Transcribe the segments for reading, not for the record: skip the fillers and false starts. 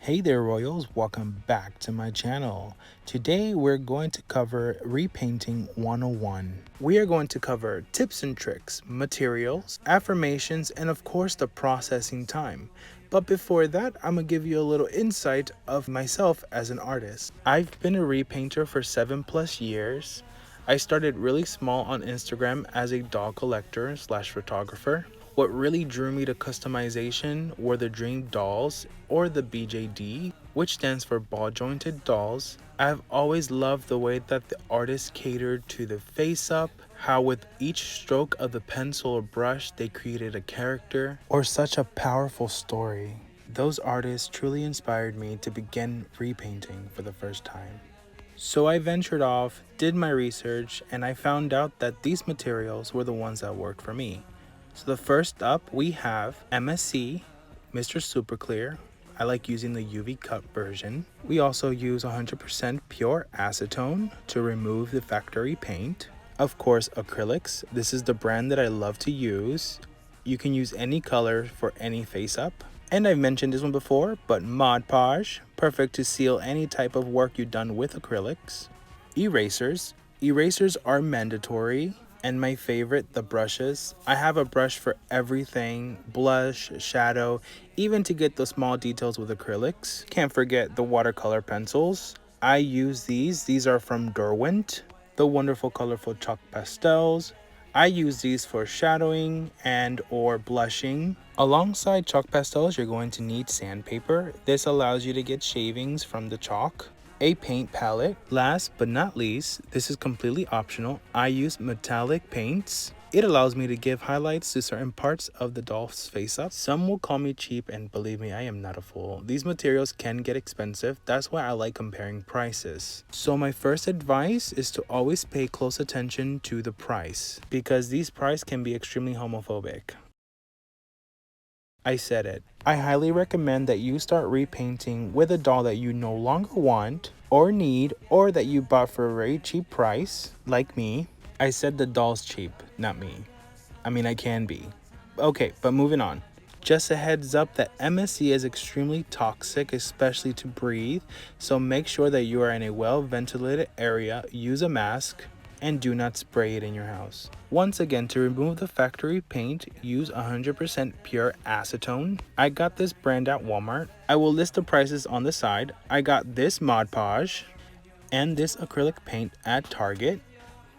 Hey there Royals, welcome back to my channel. Today we're going to cover Repainting 101. We are going to cover tips and tricks, materials, affirmations, and of course the processing time. But before that, I'm going to give you a little insight of myself as an artist. I've been a repainter for 7+ years. I started really small on Instagram as a doll collector slash photographer. What really drew me to customization were the Dream Dolls, or the BJD, which stands for Ball Jointed Dolls. I've always loved the way that the artist catered to the face up, how with each stroke of the pencil or brush they created a character or such a powerful story. Those artists truly inspired me to begin repainting for the first time. So I ventured off, did my research, and I found out that these materials were the ones that worked for me. So the first up we have MSC, Mr. Super Clear. I like using the UV cut version. We also use 100% pure acetone to remove the factory paint. Of course, acrylics. This is the brand that I love to use. You can use any color for any face up. And I've mentioned this one before, but Mod Podge, perfect to seal any type of work you've done with acrylics. Erasers. Erasers are mandatory. And my favorite, the brushes. I have a brush for everything, blush, shadow, even to get the small details with acrylics. Can't forget the watercolor pencils. I use these are from Derwent, the wonderful colorful chalk pastels. I use these for shadowing and or blushing. Alongside chalk pastels, you're going to need sandpaper. This allows you to get shavings from the chalk. A paint palette. Last but not least, this is completely optional. I use metallic paints. It allows me to give highlights to certain parts of the doll's face up. Some will call me cheap, and believe me, I am not a fool. These materials can get expensive. That's why I like comparing prices. So my first advice is to always pay close attention to the price, because these prices can be extremely homophobic. I said it. I highly recommend that you start repainting with a doll that you no longer want or need, or that you bought for a very cheap price, like me. I said the doll's cheap, not me. I mean, I can be. Okay, but moving on. Just a heads up that MSC is extremely toxic, especially to breathe, so make sure that you are in a well-ventilated area, use a mask, and do not spray it in your house. Once again, to remove the factory paint, use 100% pure acetone. I got this brand at Walmart. I will list the prices on the side. I got this Mod Podge and this acrylic paint at Target.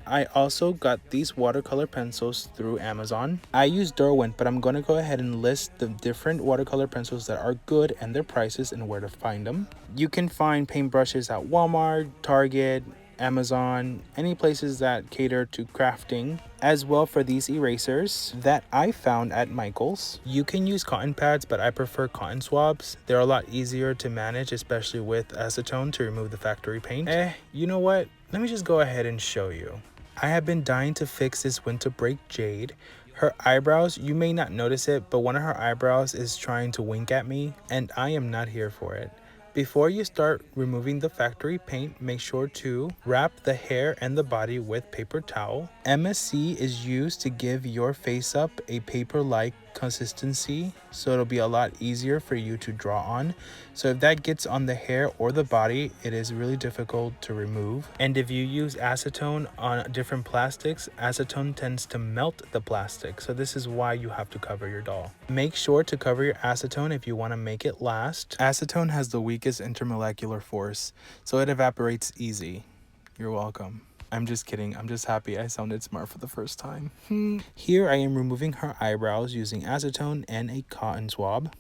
I also got these watercolor pencils through Amazon. I use Derwent, but I'm going to go ahead and list the different watercolor pencils that are good and their prices and where to find them. You can find paintbrushes at Walmart, Target, Amazon, any places that cater to crafting. As well, for these erasers that I found at Michael's, you can use cotton pads, but I prefer cotton swabs. They're a lot easier to manage, especially with acetone to remove the factory paint. You know what? Let me just go ahead and show you. I have been dying to fix this winter break Jade. Her eyebrows, you may not notice it, but one of her eyebrows is trying to wink at me, and I am not here for it. Before you start removing the factory paint, make sure to wrap the hair and the body with paper towel. MSC is used to give your face up a paper-like consistency, so it'll be a lot easier for you to draw on. So if that gets on the hair or the body, it is really difficult to remove. And if you use acetone on different plastics, acetone tends to melt the plastic, so this is why you have to cover your doll. Make sure to cover your acetone if you want to make it last. Acetone has the weakest intermolecular force, so it evaporates easy. You're welcome. I'm just kidding. I'm just happy I sounded smart for the first time. Here I am removing her eyebrows using acetone and a cotton swab.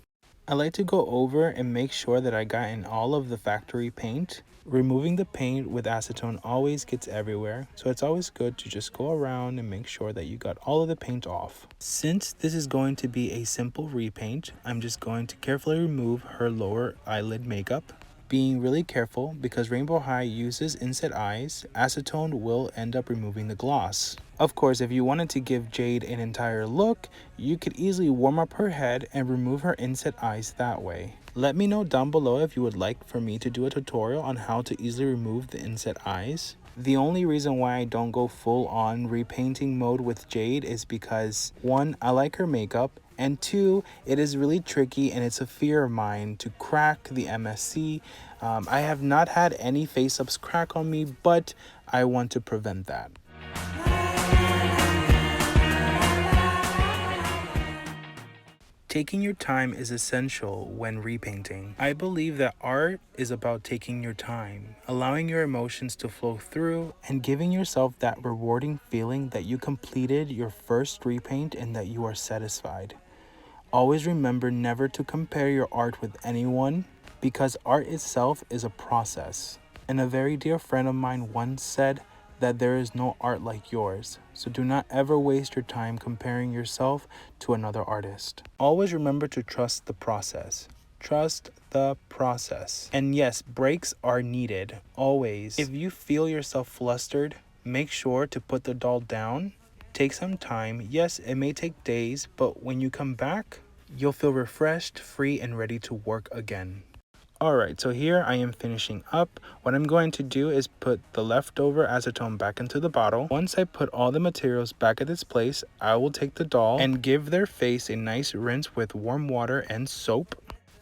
I like to go over and make sure that I got in all of the factory paint. Removing the paint with acetone always gets everywhere, so it's always good to just go around and make sure that you got all of the paint off. Since this is going to be a simple repaint, I'm just going to carefully remove her lower eyelid makeup. Being really careful, because Rainbow High uses inset eyes, acetone will end up removing the gloss. Of course, if you wanted to give Jade an entire look, you could easily warm up her head and remove her inset eyes that way. Let me know down below if you would like for me to do a tutorial on how to easily remove the inset eyes. The only reason why I don't go full on repainting mode with Jade is because, one, I like her makeup, And two, it is really tricky and it's a fear of mine to crack the MSC. I have not had any face-ups crack on me, but I want to prevent that. Taking your time is essential when repainting. I believe that art is about taking your time, allowing your emotions to flow through, and giving yourself that rewarding feeling that you completed your first repaint and that you are satisfied. Always remember never to compare your art with anyone, because art itself is a process. And a very dear friend of mine once said that there is no art like yours, so do not ever waste your time comparing yourself to another artist. Always remember to trust the process. Trust the process. And yes, breaks are needed, always. If you feel yourself flustered, make sure to put the doll down. Take some time. Yes, it may take days, but when you come back, you'll feel refreshed, free, and ready to work again. Alright, so here I am finishing up. What I'm going to do is put the leftover acetone back into the bottle. Once I put all the materials back at its place, I will take the doll and give their face a nice rinse with warm water and soap.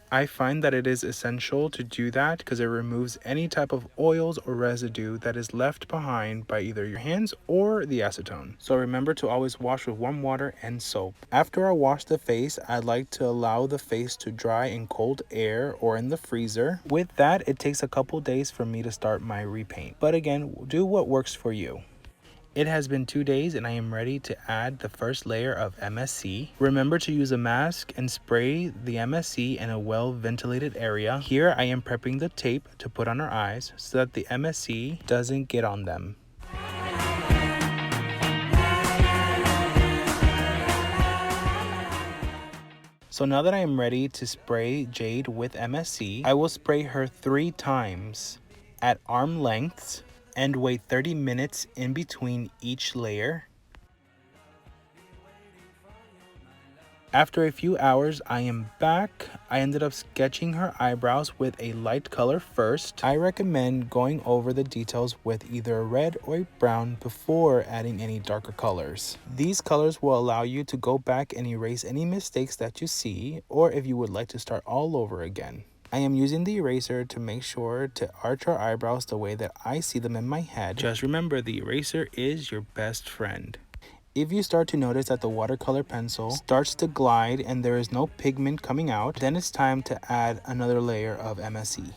I find that it is essential to do that because it removes any type of oils or residue that is left behind by either your hands or the acetone. So remember to always wash with warm water and soap. After I wash the face, I like to allow the face to dry in cold air or in the freezer. With that, it takes a couple days for me to start my repaint. But again, do what works for you. It has been 2 days and I am ready to add the first layer of MSC. Remember to use a mask and spray the MSC in a well-ventilated area. Here I am prepping the tape to put on our eyes so that the MSC doesn't get on them. So now that I am ready to spray Jade with MSC, I will spray her 3 times at arm lengths and wait 30 minutes in between each layer. After a few hours, I am back. I ended up sketching her eyebrows with a light color first. I recommend going over the details with either a red or a brown before adding any darker colors. These colors will allow you to go back and erase any mistakes that you see, or if you would like to start all over again. I am using the eraser to make sure to arch our eyebrows the way that I see them in my head. Just remember, the eraser is your best friend. If you start to notice that the watercolor pencil starts to glide and there is no pigment coming out, then it's time to add another layer of MSC.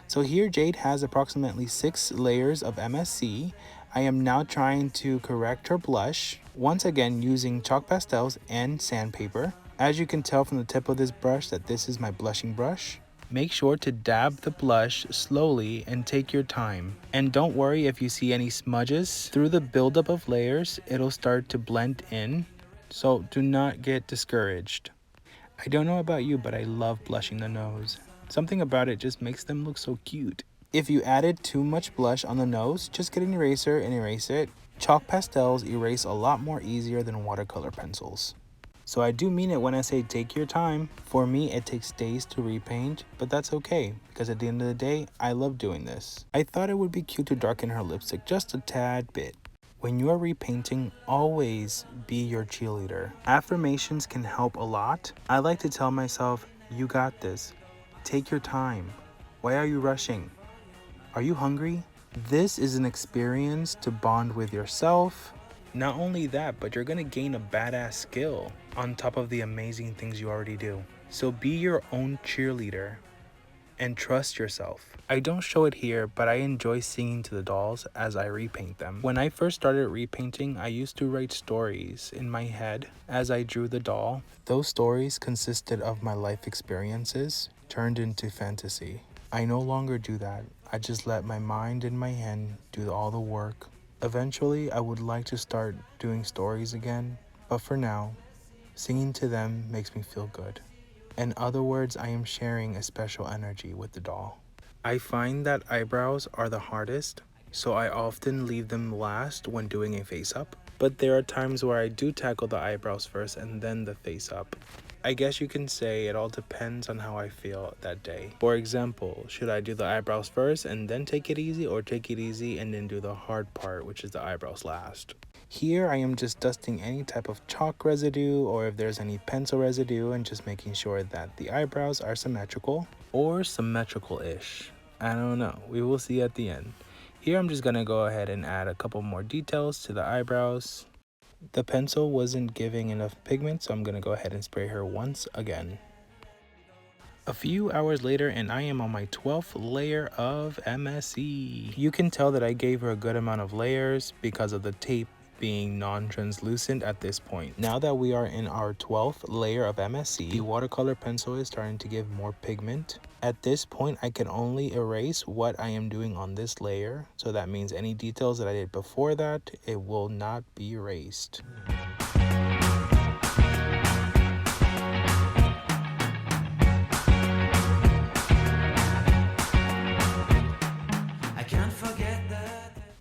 So here Jade has approximately 6 layers of MSC. I am now trying to correct her blush, once again using chalk pastels and sandpaper. As you can tell from the tip of this brush that this is my blushing brush. Make sure to dab the blush slowly and take your time. And don't worry if you see any smudges. Through the buildup of layers, it'll start to blend in. So do not get discouraged. I don't know about you, but I love blushing the nose. Something about it just makes them look so cute. If you added too much blush on the nose, just get an eraser and erase it. Chalk pastels erase a lot more easier than watercolor pencils. So I do mean it when I say take your time. For me, it takes days to repaint, but that's okay, because at the end of the day, I love doing this. I thought it would be cute to darken her lipstick just a tad bit. When you are repainting, always be your cheerleader. Affirmations can help a lot. I like to tell myself, you got this. Take your time. Why are you rushing? Are you hungry? This is an experience to bond with yourself. Not only that, but you're gonna gain a badass skill on top of the amazing things you already do. So be your own cheerleader and trust yourself. I don't show it here, but I enjoy singing to the dolls as I repaint them. When I first started repainting, I used to write stories in my head as I drew the doll. Those stories consisted of my life experiences turned into fantasy. I no longer do that. I just let my mind and my hand do all the work. Eventually, I would like to start doing stories again, but for now, singing to them makes me feel good. In other words, I am sharing a special energy with the doll. I find that eyebrows are the hardest, so I often leave them last when doing a face-up. But there are times where I do tackle the eyebrows first and then the face-up. I guess you can say it all depends on how I feel that day. For example, should I do the eyebrows first and then take it easy, or take it easy and then do the hard part, which is the eyebrows last? Here I am just dusting any type of chalk residue or if there's any pencil residue and just making sure that the eyebrows are symmetrical or symmetrical-ish. I don't know. We will see at the end. Here I'm just going to go ahead and add a couple more details to the eyebrows. The pencil wasn't giving enough pigment, so I'm going to go ahead and spray her once again. A few hours later and I am on my 12th layer of MSE. You can tell that I gave her a good amount of layers because of the tape being non-translucent at this point. Now that we are in our 12th layer of MSE, the watercolor pencil is starting to give more pigment. At this point, I can only erase what I am doing on this layer. So that means any details that I did before that, it will not be erased.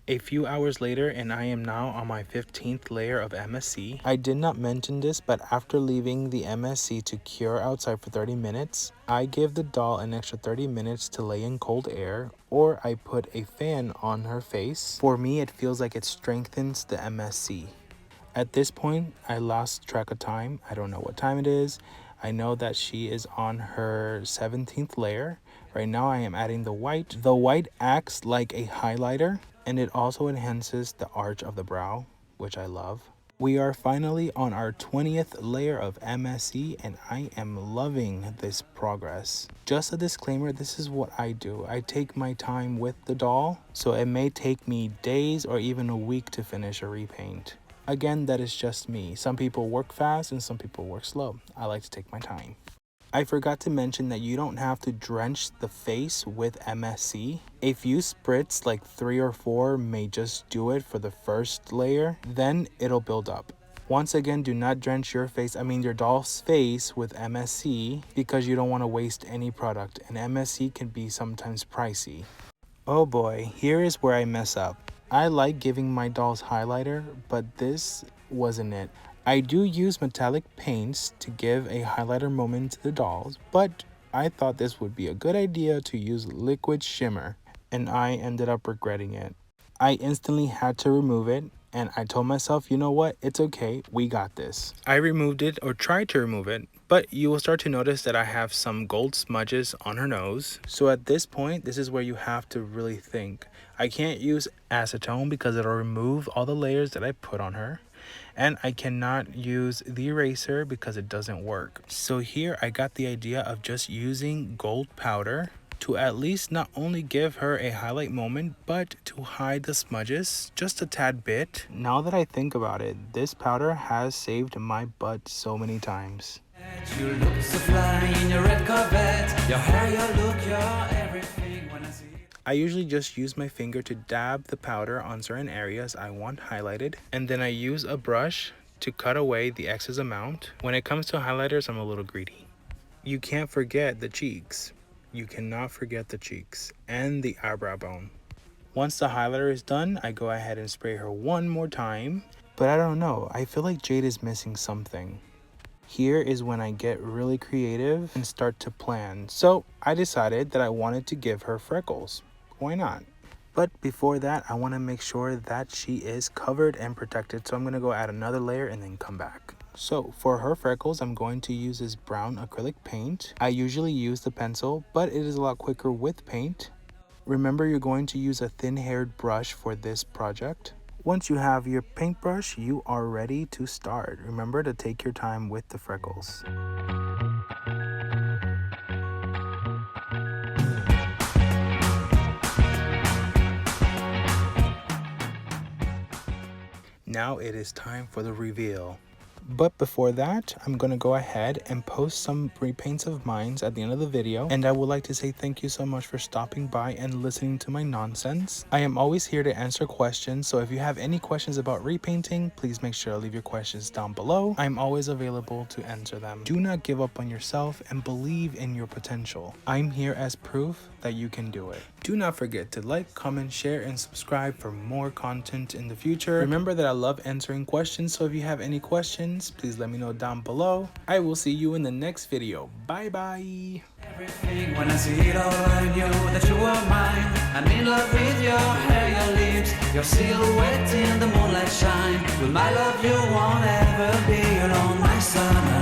A few hours later and I am now on my 15th layer of MSE. I did not mention this, but after leaving the MSE to cure outside for 30 minutes, I give the doll an extra 30 minutes to lay in cold air, or I put a fan on her face. For me, it feels like it strengthens the MSE. At this point, I lost track of time. I don't know what time it is. I know that she is on her 17th layer. Right now I am adding the white. The white acts like a highlighter and it also enhances the arch of the brow, which I love. We are finally on our 20th layer of MSE and I am loving this progress. Just a disclaimer, this is what I do. I take my time with the doll, so it may take me days or even a week to finish a repaint. Again, that is just me. Some people work fast and some people work slow. I like to take my time. I forgot to mention that you don't have to drench the face with MSE. A few spritz, like 3 or 4, may just do it for the first layer, then it'll build up. Once again, do not drench your your doll's face with MSE because you don't want to waste any product, and MSE can be sometimes pricey. Oh boy, here is where I mess up. I like giving my dolls highlighter, but this wasn't it. I do use metallic paints to give a highlighter moment to the dolls, but I thought this would be a good idea to use liquid shimmer, and I ended up regretting it. I instantly had to remove it, and I told myself, you know what, it's okay, we got this. I removed it, or tried to remove it, but you will start to notice that I have some gold smudges on her nose. So at this point, this is where you have to really think. I can't use acetone because it'll remove all the layers that I put on her. And I cannot use the eraser because it doesn't work. So here I got the idea of just using gold powder to at least not only give her a highlight moment, but to hide the smudges just a tad bit. Now that I think about it, this powder has saved my butt so many times. You look so fly in your red Corvette. Your hair, your look, your everything when I see it. I usually just use my finger to dab the powder on certain areas I want highlighted, and then I use a brush to cut away the excess amount. When it comes to highlighters, I'm a little greedy. You can't forget the cheeks. You cannot forget the cheeks and the eyebrow bone. Once the highlighter is done, I go ahead and spray her one more time, but I don't know, I feel like Jade is missing something. Here is when I get really creative and start to plan. So I decided that I wanted to give her freckles. Why not? But before that, I want to make sure that she is covered and protected. So I'm going to go add another layer and then come back. So for her freckles, I'm going to use this brown acrylic paint. I usually use the pencil, but it is a lot quicker with paint. Remember, you're going to use a thin-haired brush for this project. Once you have your paintbrush, you are ready to start. Remember to take your time with the freckles. Now it is time for the reveal. But before that, I'm going to go ahead and post some repaints of mine at the end of the video. And I would like to say thank you so much for stopping by and listening to my nonsense. I am always here to answer questions. So if you have any questions about repainting, please make sure to leave your questions down below. I'm always available to answer them. Do not give up on yourself and believe in your potential. I'm here as proof that you can do it. Do not forget to like, comment, share, and subscribe for more content in the future. Remember that I love answering questions, so if you have any questions, please let me know down below. I will see you in the next video. Bye bye. Everything when I see it all, I knew that you were mine. I'm in love with your hair, your lips, your silhouette in the moonlight shine. With my love you won't ever be alone, my summer